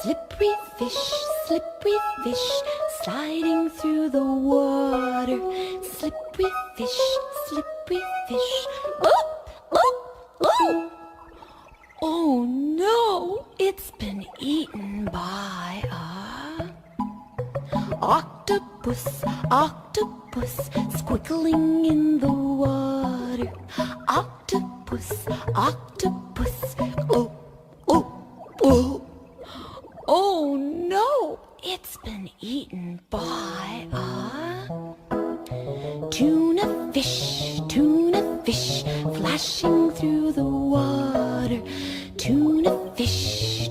Slippery fish, sliding through the water. Slippery fish, oh, oh, oh! Oh no, it's been eaten by a octopus, squiggling in the water. Octopus, oh, oh, oh. Oh no, it's been eaten by a tuna fish, flashing through the water. Tuna fish.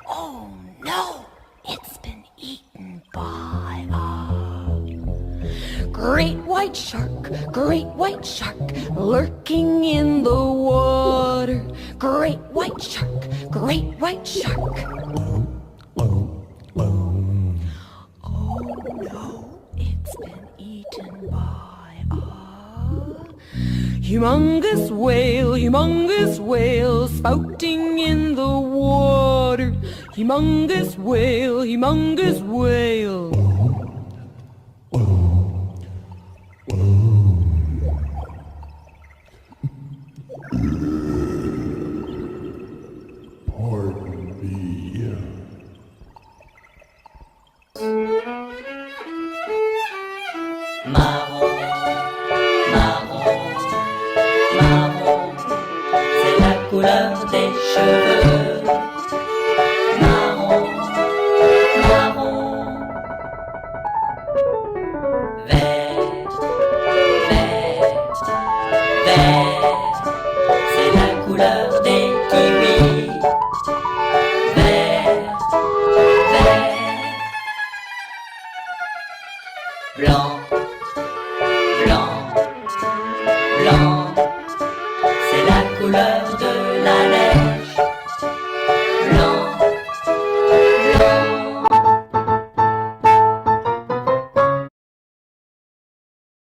Oh no, it's been eaten by a great white shark, lurking in the water. Great white shark. Oh no, it's been eaten by a humongous whale, spouting in the water. Humongous whale. Pardon me. Marron, c'est la couleur des cheveux. Marron, vert, c'est la couleur des kiwis. Vert, blanc.